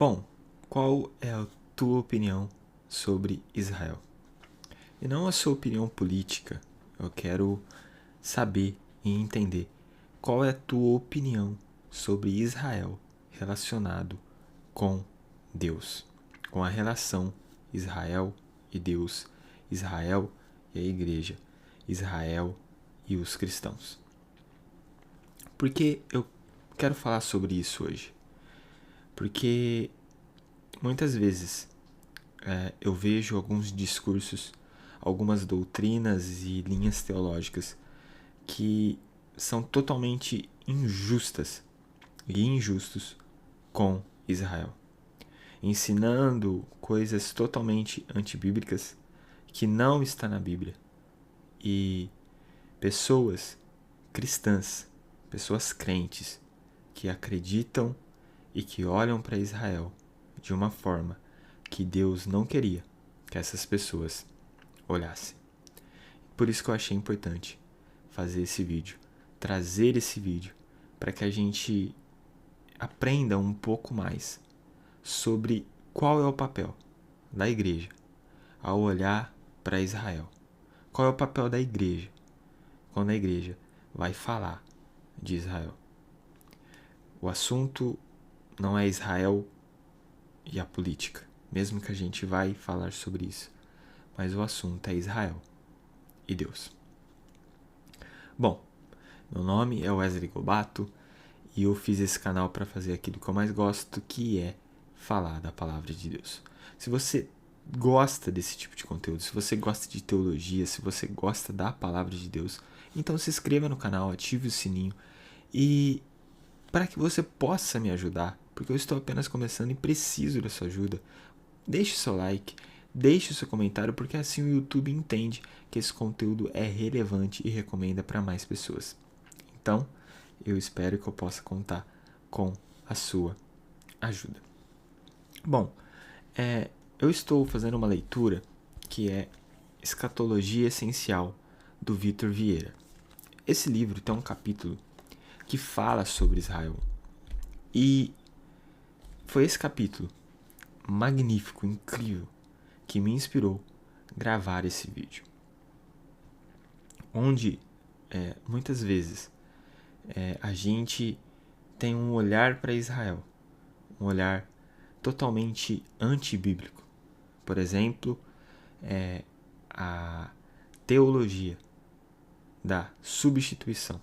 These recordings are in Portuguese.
Bom, qual é a tua opinião sobre Israel? E não a sua opinião política. Eu quero saber e entender qual é a tua opinião sobre Israel relacionado com Deus, com a relação Israel e Deus, Israel e a igreja, Israel e os cristãos. Por que eu quero falar sobre isso hoje? Porque muitas vezes eu vejo alguns discursos, algumas doutrinas e linhas teológicas que são totalmente injustas e injustos com Israel, ensinando coisas totalmente antibíblicas que não está na Bíblia. E pessoas cristãs, pessoas crentes que acreditam e que olham para Israel de uma forma que Deus não queria que essas pessoas olhassem. Por isso que eu achei importante fazer esse vídeo, trazer esse vídeo para que a gente aprenda um pouco mais sobre qual é o papel da igreja ao olhar para Israel. Qual é o papel da igreja quando a igreja vai falar de Israel? O assunto não é Israel e a política, mesmo que a gente vai falar sobre isso, mas o assunto é Israel e Deus. Bom, meu nome é Wesley Gobato e eu fiz esse canal para fazer aquilo que eu mais gosto, que é falar da palavra de Deus. Se você gosta desse tipo de conteúdo, se você gosta de teologia, se você gosta da palavra de Deus, então se inscreva no canal, ative o sininho e para que você possa me ajudar, porque eu estou apenas começando e preciso da sua ajuda. Deixe o seu like, deixe o seu comentário, porque assim o YouTube entende que esse conteúdo é relevante e recomenda para mais pessoas. Então, eu espero que eu possa contar com a sua ajuda. Bom, eu estou fazendo uma leitura que é Escatologia Essencial, do Vitor Vieira. Esse livro tem um capítulo que fala sobre Israel. E foi esse capítulo magnífico, incrível, que me inspirou a gravar esse vídeo. Onde, muitas vezes, a gente tem um olhar para Israel, um olhar totalmente antibíblico. Por exemplo, a teologia da substituição,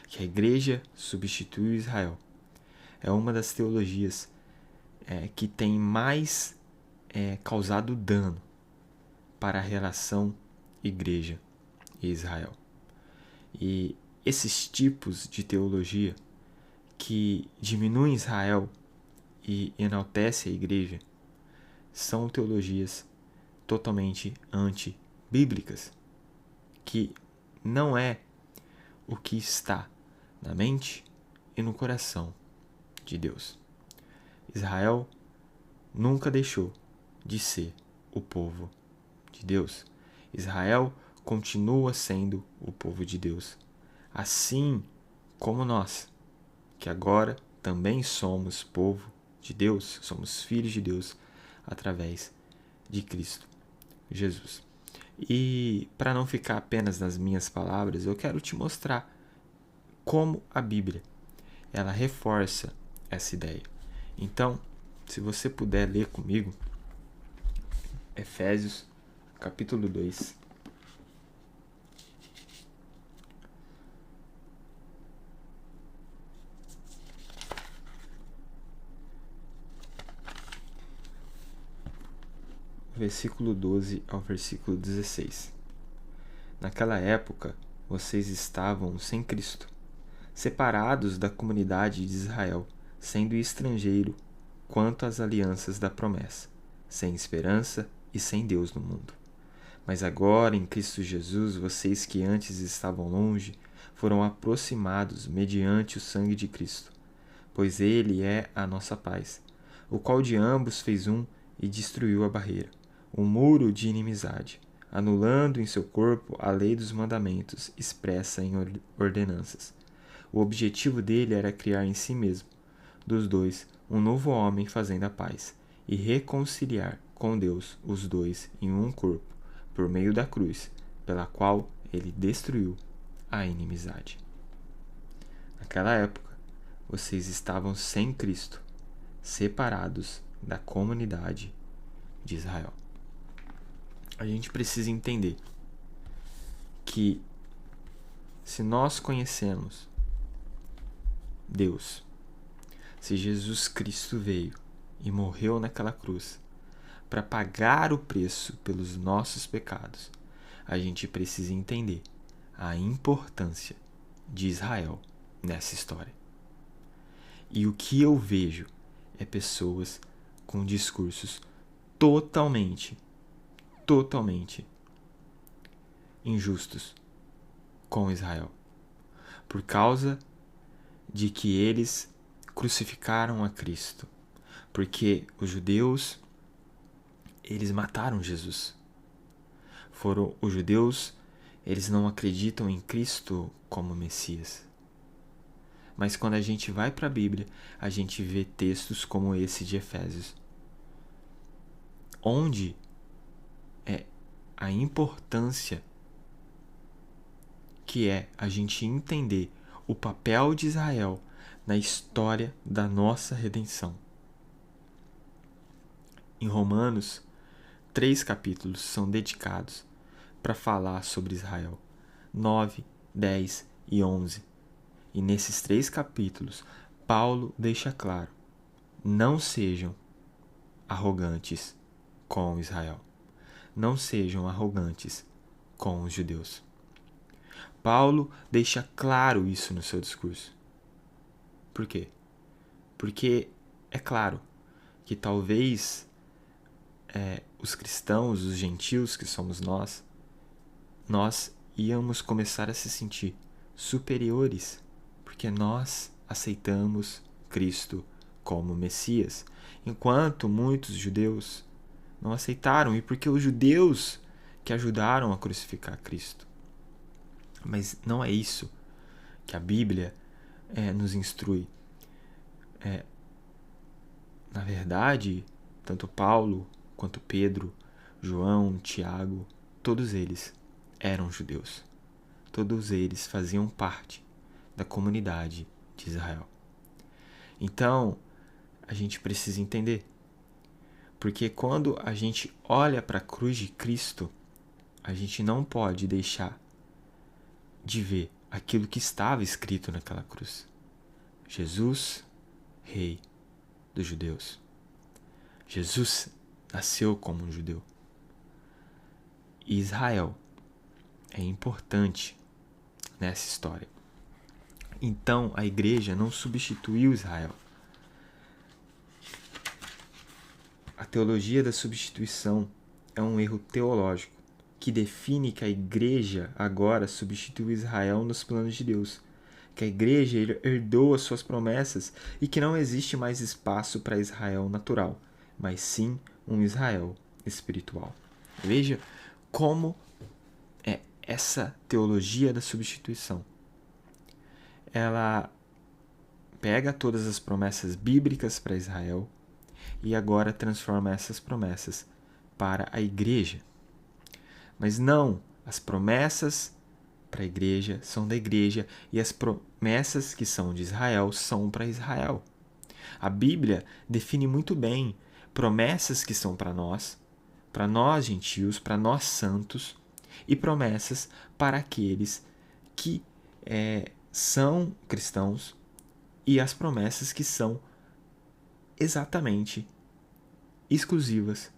que a igreja substitui Israel. É uma das teologias que tem mais causado dano para a relação igreja e Israel. E esses tipos de teologia que diminuem Israel e enaltece a igreja são teologias totalmente antibíblicas, que não é o que está na mente e no coração de Deus. Israel nunca deixou de ser o povo de Deus. Israel continua sendo o povo de Deus, assim como nós, que agora também somos povo de Deus, somos filhos de Deus através de Cristo Jesus. E para não ficar apenas nas minhas palavras, eu quero te mostrar como a Bíblia ela reforça essa ideia. Então, se você puder ler comigo, Efésios, capítulo 2. Versículo 12 ao versículo 16. Naquela época, vocês estavam sem Cristo, separados da comunidade de Israel, sendo estrangeiro quanto às alianças da promessa, sem esperança e sem Deus no mundo. Mas agora, em Cristo Jesus, vocês que antes estavam longe, foram aproximados mediante o sangue de Cristo, pois Ele é a nossa paz, o qual de ambos fez um e destruiu a barreira, o muro de inimizade, anulando em seu corpo a lei dos mandamentos expressa em ordenanças. O objetivo dele era criar em si mesmo dos dois um novo homem fazendo a paz, e reconciliar com Deus os dois em um corpo, por meio da cruz, pela qual ele destruiu a inimizade. Naquela época, vocês estavam sem Cristo, separados da comunidade de Israel. A gente precisa entender que se nós conhecemos Deus, se Jesus Cristo veio e morreu naquela cruz para pagar o preço pelos nossos pecados, a gente precisa entender a importância de Israel nessa história. E o que eu vejo é pessoas com discursos totalmente injustos com Israel, por causa de que eles crucificaram a Cristo, porque os judeus, eles mataram Jesus. Os judeus, eles não acreditam em Cristo como Messias. Mas quando a gente vai para a Bíblia, a gente vê textos como esse de Efésios, onde é a importância que é a gente entender o papel de Israel na história da nossa redenção. Em Romanos, 3 capítulos são dedicados para falar sobre Israel, 9, 10 e 11. E nesses 3 capítulos, Paulo deixa claro: não sejam arrogantes com Israel. Não sejam arrogantes com os judeus. Paulo deixa claro isso no seu discurso. Por quê? Porque é claro que talvez os cristãos, os gentios que somos nós íamos começar a se sentir superiores, porque nós aceitamos Cristo como Messias, enquanto muitos judeus não aceitaram, e porque os judeus que ajudaram a crucificar Cristo. Mas não é isso que a Bíblia nos instrui. Na verdade, tanto Paulo quanto Pedro, João, Tiago, todos eles eram judeus. Todos eles faziam parte da comunidade de Israel. Então, a gente precisa entender. Porque quando a gente olha para a cruz de Cristo, a gente não pode deixar de ver aquilo que estava escrito naquela cruz. Jesus, Rei dos judeus. Jesus nasceu como um judeu. E Israel é importante nessa história. Então a igreja não substituiu Israel. A teologia da substituição é um erro teológico que define que a igreja agora substitui Israel nos planos de Deus, que a igreja herdou as suas promessas e que não existe mais espaço para Israel natural, mas sim um Israel espiritual. Veja como é essa teologia da substituição. Ela pega todas as promessas bíblicas para Israel e agora transforma essas promessas para a igreja. Mas não, as promessas para a igreja são da igreja e as promessas que são de Israel são para Israel. A Bíblia define muito bem promessas que são para nós gentios, para nós santos, e promessas para aqueles que são cristãos, e as promessas que são exatamente exclusivas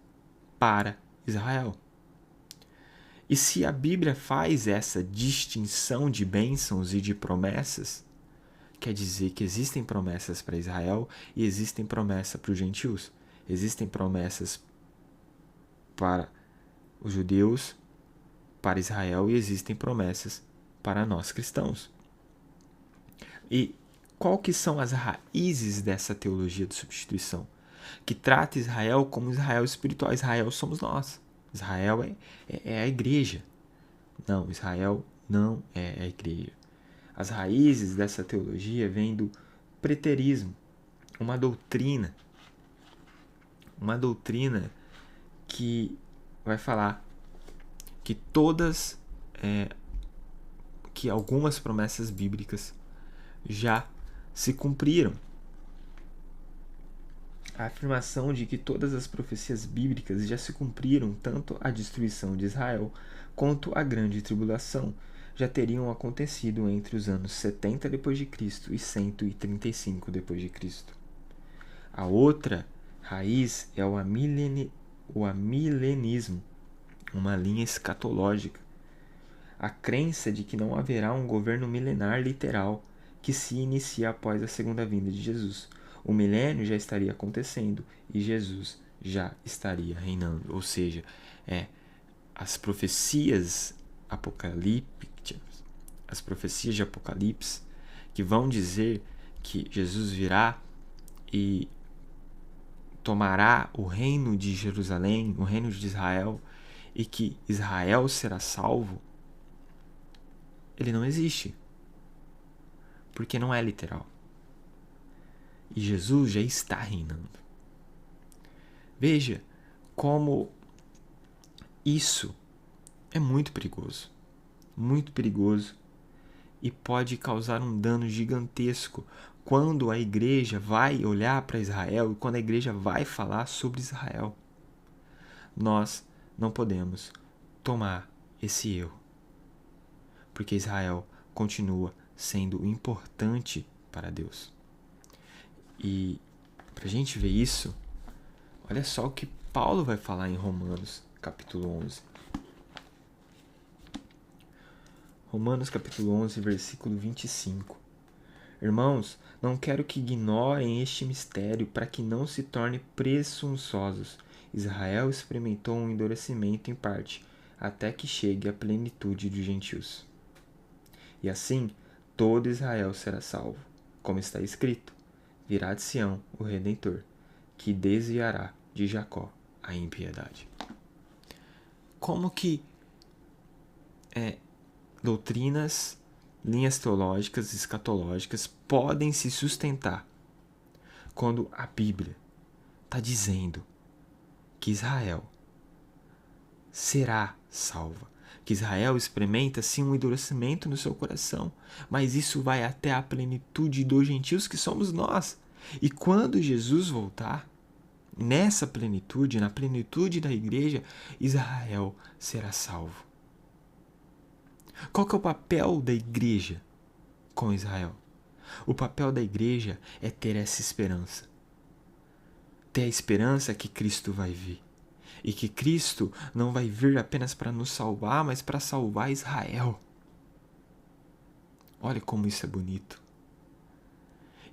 para Israel. E se a Bíblia faz essa distinção de bênçãos e de promessas, quer dizer que existem promessas para Israel e existem promessas para os gentios. Existem promessas para os judeus, para Israel, e existem promessas para nós cristãos. E qual que são as raízes dessa teologia de substituição? Que trata Israel como Israel espiritual. Israel somos nós. Israel é a igreja. Não, Israel não é a igreja. As raízes dessa teologia vêm do preterismo, uma doutrina que vai falar que que algumas promessas bíblicas já se cumpriram. A afirmação de que todas as profecias bíblicas já se cumpriram, tanto a destruição de Israel quanto a grande tribulação, já teriam acontecido entre os anos 70 d.C. e 135 d.C. A outra raiz é o amilenismo, uma linha escatológica. A crença de que não haverá um governo milenar literal que se inicia após a segunda vinda de Jesus. O milênio já estaria acontecendo e Jesus já estaria reinando. Ou seja, as profecias apocalípticas, as profecias de Apocalipse, que vão dizer que Jesus virá e tomará o reino de Jerusalém, o reino de Israel, e que Israel será salvo, ele não existe. Porque não é literal. E Jesus já está reinando. Veja como isso é muito perigoso. Muito perigoso. E pode causar um dano gigantesco quando a igreja vai olhar para Israel e quando a igreja vai falar sobre Israel. Nós não podemos tomar esse erro. Porque Israel continua sendo importante para Deus. E para a gente ver isso, olha só o que Paulo vai falar em Romanos, capítulo 11. Romanos, capítulo 11, versículo 25. Irmãos, não quero que ignorem este mistério para que não se tornem presunçosos. Israel experimentou um endurecimento em parte, até que chegue à plenitude dos gentios. E assim, todo Israel será salvo, como está escrito: virá de Sião o Redentor, que desviará de Jacó a impiedade. Como que doutrinas, linhas teológicas, escatológicas podem se sustentar quando a Bíblia está dizendo que Israel será salva, que Israel experimenta sim um endurecimento no seu coração, mas isso vai até a plenitude dos gentios, que somos nós. E quando Jesus voltar, nessa plenitude, na plenitude da igreja, Israel será salvo. Qual que é o papel da igreja com Israel? O papel da igreja é ter essa esperança. Ter a esperança que Cristo vai vir. E que Cristo não vai vir apenas para nos salvar, mas para salvar Israel. Olha como isso é bonito.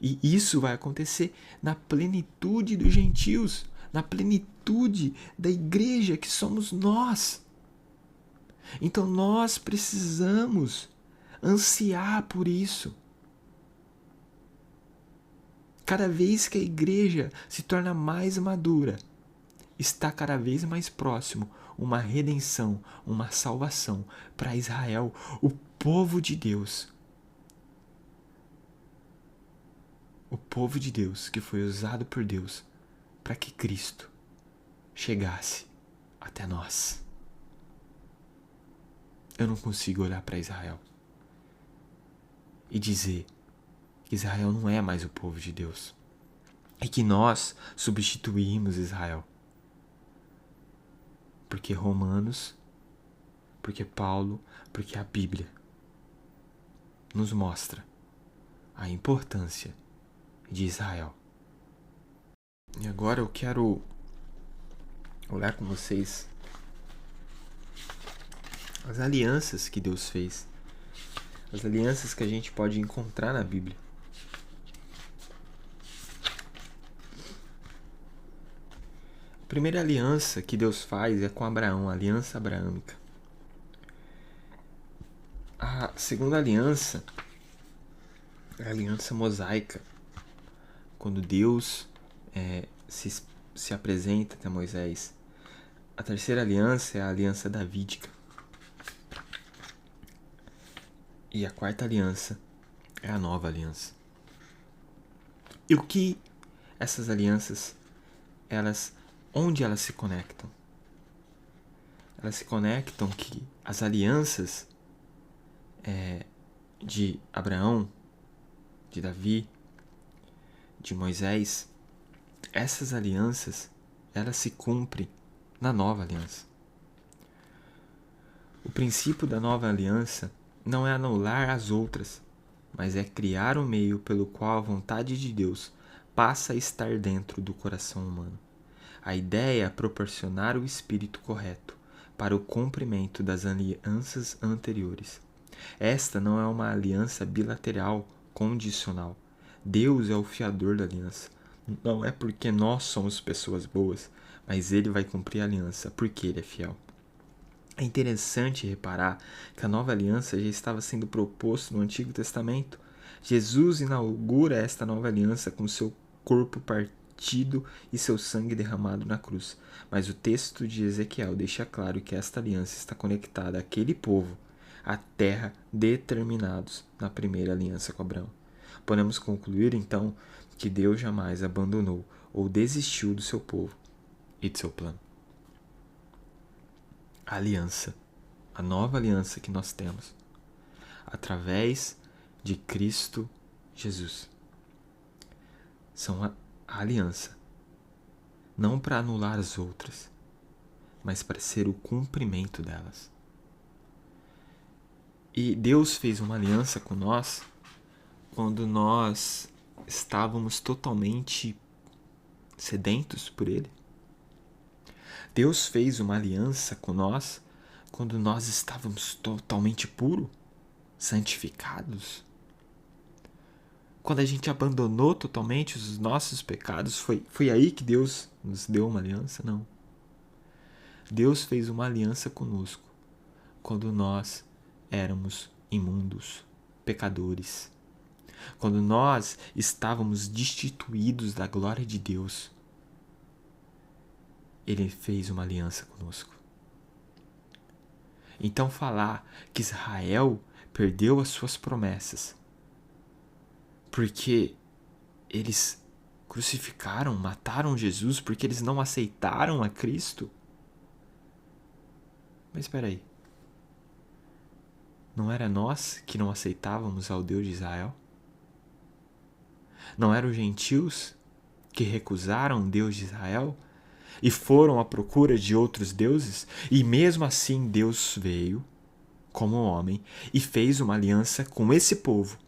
E isso vai acontecer na plenitude dos gentios, na plenitude da igreja que somos nós. Então nós precisamos ansiar por isso. Cada vez que a igreja se torna mais madura, está cada vez mais próximo uma redenção, uma salvação para Israel, o povo de Deus. O povo de Deus que foi usado por Deus para que Cristo chegasse até nós. Eu não consigo olhar para Israel e dizer que Israel não é mais o povo de Deus e que nós substituímos Israel. Porque Romanos, porque Paulo, porque a Bíblia nos mostra a importância de Israel. E agora eu quero olhar com vocês as alianças que Deus fez, as alianças que a gente pode encontrar na Bíblia. A primeira aliança que Deus faz é com Abraão, a aliança abraâmica. A segunda aliança é a aliança mosaica, quando Deus se apresenta até Moisés. A terceira aliança é a aliança davídica. E a quarta aliança é a nova aliança. E o que essas alianças, onde elas se conectam? Elas se conectam que as alianças de Abraão, de Davi, de Moisés, essas alianças, elas se cumprem na nova aliança. O princípio da nova aliança não é anular as outras, mas é criar um meio pelo qual a vontade de Deus passa a estar dentro do coração humano. A ideia é proporcionar o espírito correto para o cumprimento das alianças anteriores. Esta não é uma aliança bilateral, condicional. Deus é o fiador da aliança. Não é porque nós somos pessoas boas, mas Ele vai cumprir a aliança porque Ele é fiel. É interessante reparar que a nova aliança já estava sendo proposta no Antigo Testamento. Jesus inaugura esta nova aliança com seu corpo partido e seu sangue derramado na cruz. Mas o texto de Ezequiel deixa claro que esta aliança está conectada àquele povo, à terra, determinados na primeira aliança com Abraão. Podemos concluir, então, que Deus jamais abandonou ou desistiu do seu povo e de seu plano. A aliança, a nova aliança que nós temos, através de Cristo Jesus, são a aliança, não para anular as outras, mas para ser o cumprimento delas. E Deus fez uma aliança com nós quando nós estávamos totalmente sedentos por Ele. Deus fez uma aliança com nós quando nós estávamos totalmente puros, santificados. Quando a gente abandonou totalmente os nossos pecados, foi aí que Deus nos deu uma aliança? Não. Deus fez uma aliança conosco quando nós éramos imundos, pecadores. Quando nós estávamos destituídos da glória de Deus, Ele fez uma aliança conosco. Então falar que Israel perdeu as suas promessas porque eles crucificaram, mataram Jesus, porque eles não aceitaram a Cristo? Mas espera aí. Não era nós que não aceitávamos ao Deus de Israel? Não eram os gentios que recusaram o Deus de Israel e foram à procura de outros deuses? E mesmo assim Deus veio como homem e fez uma aliança com esse povo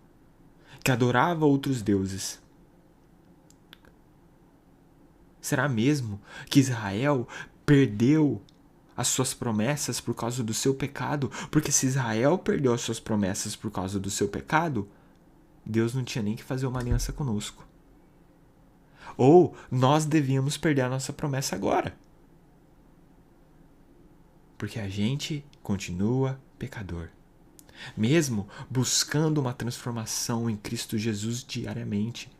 que adorava outros deuses. Será mesmo que Israel perdeu as suas promessas por causa do seu pecado? Porque se Israel perdeu as suas promessas por causa do seu pecado, Deus não tinha nem que fazer uma aliança conosco. Ou nós devíamos perder a nossa promessa agora. Porque a gente continua pecador. Mesmo buscando uma transformação em Cristo Jesus diariamente.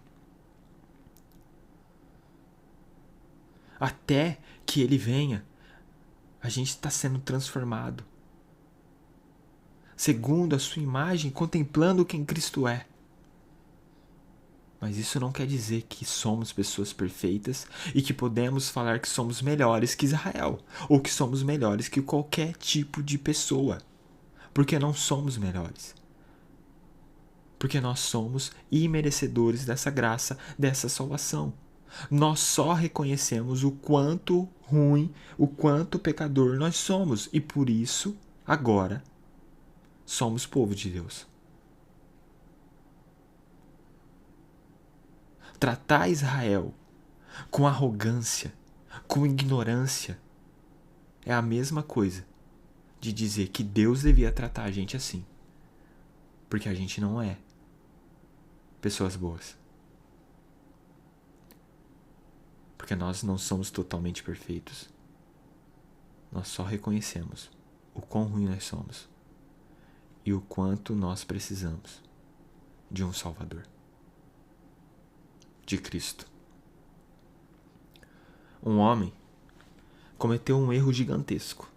Até que Ele venha, a gente está sendo transformado. Segundo a sua imagem, contemplando quem Cristo é. Mas isso não quer dizer que somos pessoas perfeitas e que podemos falar que somos melhores que Israel, ou que somos melhores que qualquer tipo de pessoa. Porque não somos melhores. Porque nós somos imerecedores dessa graça, dessa salvação. Nós só reconhecemos o quanto ruim, o quanto pecador nós somos. E por isso, agora, somos povo de Deus. Tratar Israel com arrogância, com ignorância, é a mesma coisa de dizer que Deus devia tratar a gente assim. Porque a gente não é pessoas boas. Porque nós não somos totalmente perfeitos. Nós só reconhecemos o quão ruim nós somos e o quanto nós precisamos de um Salvador, de Cristo. Um homem cometeu um erro gigantesco.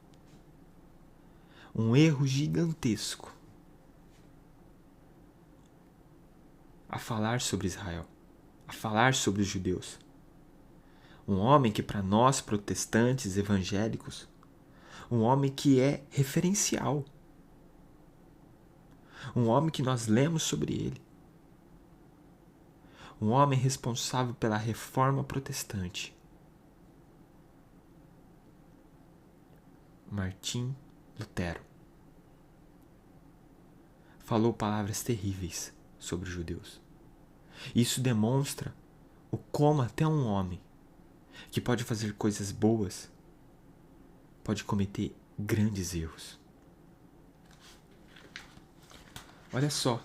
Um erro gigantesco a falar sobre Israel, a falar sobre os judeus. Um homem que para nós protestantes evangélicos, um homem que é referencial. Um homem que nós lemos sobre ele. Um homem responsável pela reforma protestante. Martim Lutero. Falou palavras terríveis sobre os judeus. Isso demonstra o como até um homem que pode fazer coisas boas pode cometer grandes erros. Olha só.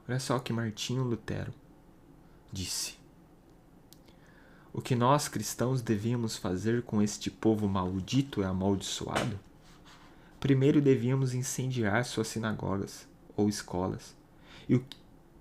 Olha só o que Martinho Lutero disse. O que nós cristãos devíamos fazer com este povo maldito e amaldiçoado? Primeiro devíamos incendiar suas sinagogas ou escolas. E o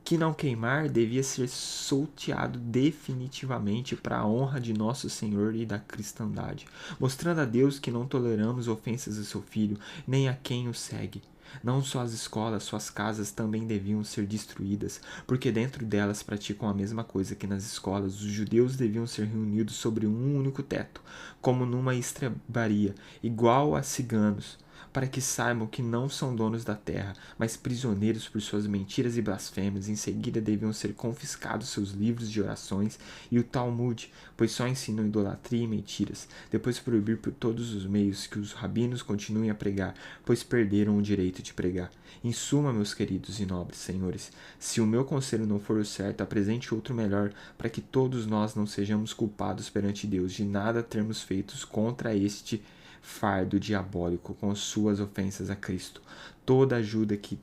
que não queimar devia ser solteado definitivamente para a honra de nosso Senhor e da cristandade, mostrando a Deus que não toleramos ofensas a seu Filho, nem a quem o segue. Não só as escolas, suas casas também deviam ser destruídas, porque dentro delas praticam a mesma coisa que nas escolas. Os judeus deviam ser reunidos sobre um único teto, como numa estrebaria, igual a ciganos, para que saibam que não são donos da terra, mas prisioneiros por suas mentiras e blasfêmias. Em seguida deviam ser confiscados seus livros de orações e o Talmud, pois só ensinam idolatria e mentiras. Depois proibir por todos os meios que os rabinos continuem a pregar, pois perderam o direito de pregar. Em suma, meus queridos e nobres senhores, se o meu conselho não for o certo, apresente outro melhor, para que todos nós não sejamos culpados perante Deus de nada termos feito contra este fardo diabólico com suas ofensas a Cristo. Toda ajuda que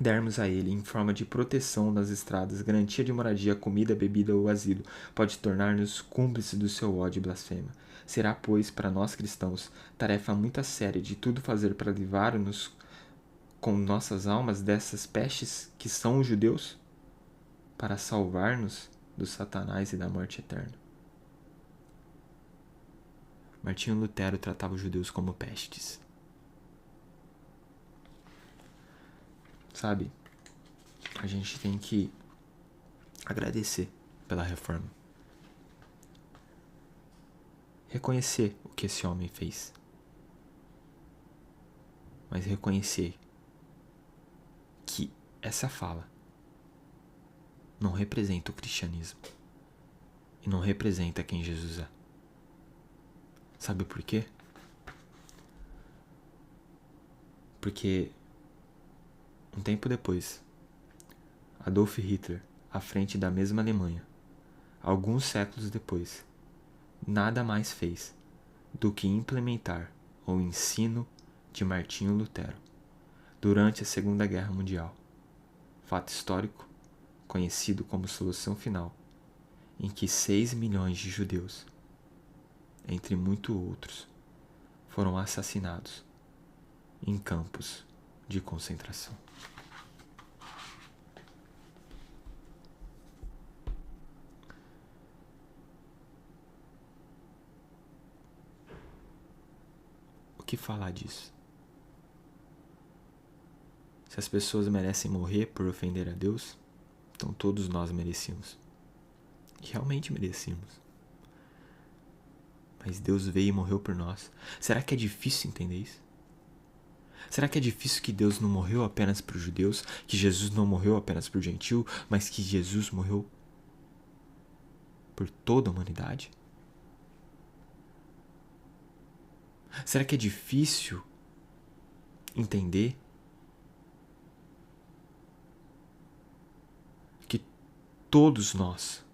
dermos a ele em forma de proteção nas estradas, garantia de moradia, comida, bebida ou asilo, pode tornar-nos cúmplices do seu ódio e blasfêmia. Será, pois, para nós cristãos, tarefa muito séria de tudo fazer para livrar-nos com nossas almas dessas pestes que são os judeus, para salvar-nos do Satanás e da morte eterna. Martinho Lutero tratava os judeus como pestes. Sabe, a gente tem que agradecer pela reforma. Reconhecer o que esse homem fez. Mas reconhecer que essa fala não representa o cristianismo. E não representa quem Jesus é. Sabe por quê? Porque um tempo depois, Adolf Hitler, à frente da mesma Alemanha, alguns séculos depois, nada mais fez do que implementar o ensino de Martinho Lutero durante a Segunda Guerra Mundial, fato histórico conhecido como Solução Final, em que 6 milhões de judeus, entre muitos outros, foram assassinados em campos de concentração. O que falar disso? Se as pessoas merecem morrer por ofender a Deus, então todos nós merecíamos. E realmente merecíamos. Mas Deus veio e morreu por nós. Será que é difícil entender isso? Será que é difícil que Deus não morreu apenas para os judeus? Que Jesus não morreu apenas para o gentil? Mas que Jesus morreu por toda a humanidade? Será que é difícil entender que todos nós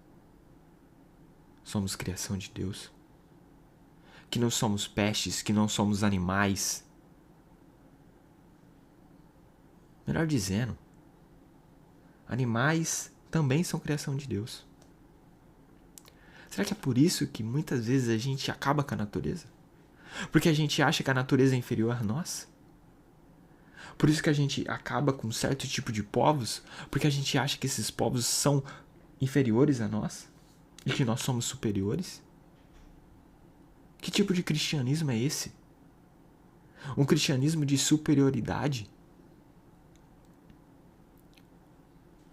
somos criação de Deus? Que não somos pestes, que não somos animais. Melhor dizendo, animais também são criação de Deus. Será que é por isso que muitas vezes a gente acaba com a natureza? Porque a gente acha que a natureza é inferior a nós? Por isso que a gente acaba com um certo tipo de povos? Porque a gente acha que esses povos são inferiores a nós? E que nós somos superiores? Que tipo de cristianismo é esse? Um cristianismo de superioridade?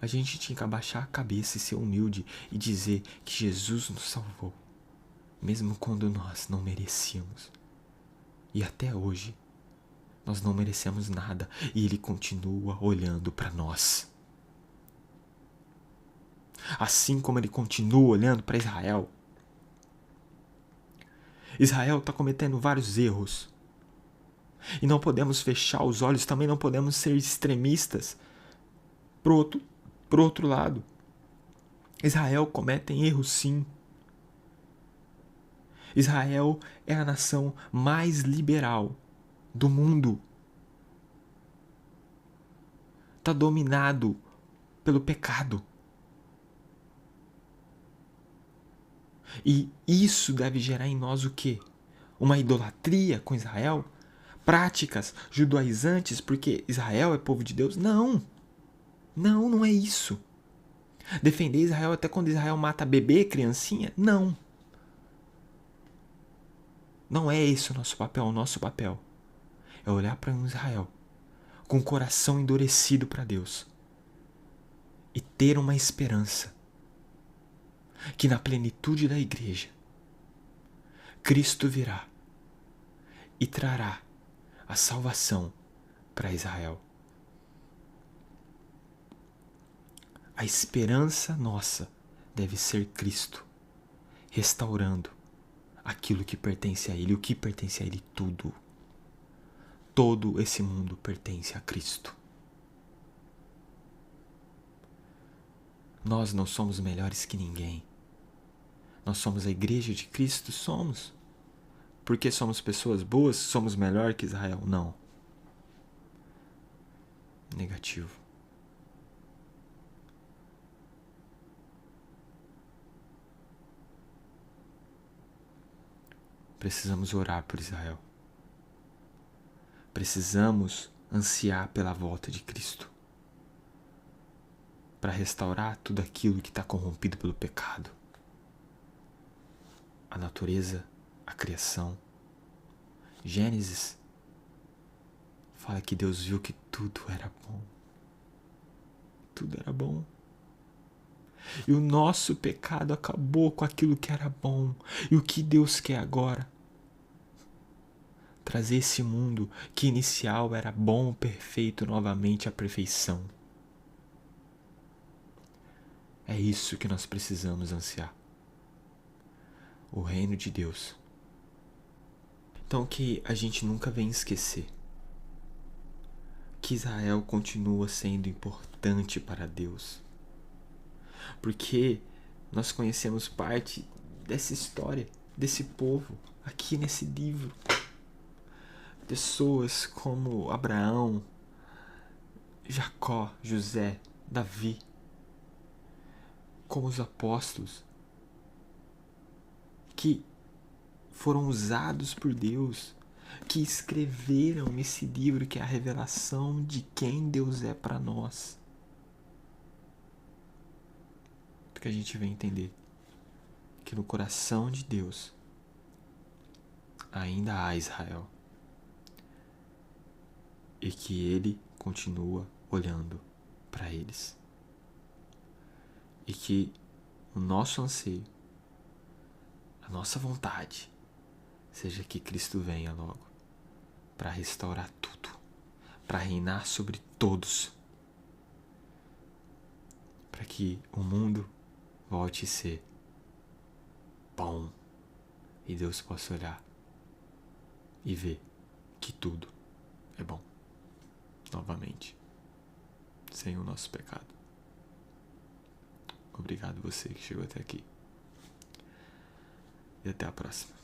A gente tinha que abaixar a cabeça e ser humilde e dizer que Jesus nos salvou, mesmo quando nós não merecíamos. E até hoje, nós não merecemos nada e Ele continua olhando para nós. Assim como Ele continua olhando para Israel. Israel está cometendo vários erros. E não podemos fechar os olhos, também não podemos ser extremistas. Pro outro lado, Israel comete erros sim. Israel é a nação mais liberal do mundo. Está dominado pelo pecado. E isso deve gerar em nós o quê? Uma idolatria com Israel? Práticas judaizantes porque Israel é povo de Deus? Não. Não é isso. Defender Israel até quando Israel mata bebê, criancinha? Não. Não é esse o nosso papel. O nosso papel é olhar para Israel com o coração endurecido para Deus e ter uma esperança que na plenitude da igreja Cristo virá e trará a salvação para Israel. A esperança nossa deve ser Cristo, restaurando aquilo que pertence a Ele. O que pertence a Ele? Tudo. Todo esse mundo pertence a Cristo. Nós não somos melhores que ninguém. Nós somos a igreja de Cristo? Somos. Porque somos pessoas boas? Somos melhor que Israel? Não. Negativo. Precisamos orar por Israel. Precisamos ansiar pela volta de Cristo para restaurar tudo aquilo que está corrompido pelo pecado. A natureza, a criação. Gênesis fala que Deus viu que tudo era bom. Tudo era bom. E o nosso pecado acabou com aquilo que era bom. E o que Deus quer agora? Trazer esse mundo que inicial era bom, perfeito, novamente à perfeição. É isso que nós precisamos ansiar. O reino de Deus. Então que a gente nunca venha esquecer que Israel continua sendo importante para Deus. Porque nós conhecemos parte dessa história, desse povo, aqui nesse livro. Pessoas como Abraão, Jacó, José, Davi, como os apóstolos, que foram usados por Deus, que escreveram esse livro que é a revelação de quem Deus é para nós. Porque a gente vem entender que no coração de Deus ainda há Israel. E que Ele continua olhando para eles. E que o nosso anseio, a nossa vontade, seja que Cristo venha logo para restaurar tudo, para reinar sobre todos, para que o mundo volte a ser bom e Deus possa olhar e ver que tudo é bom novamente, sem o nosso pecado. Obrigado você que chegou até aqui. E até a próxima.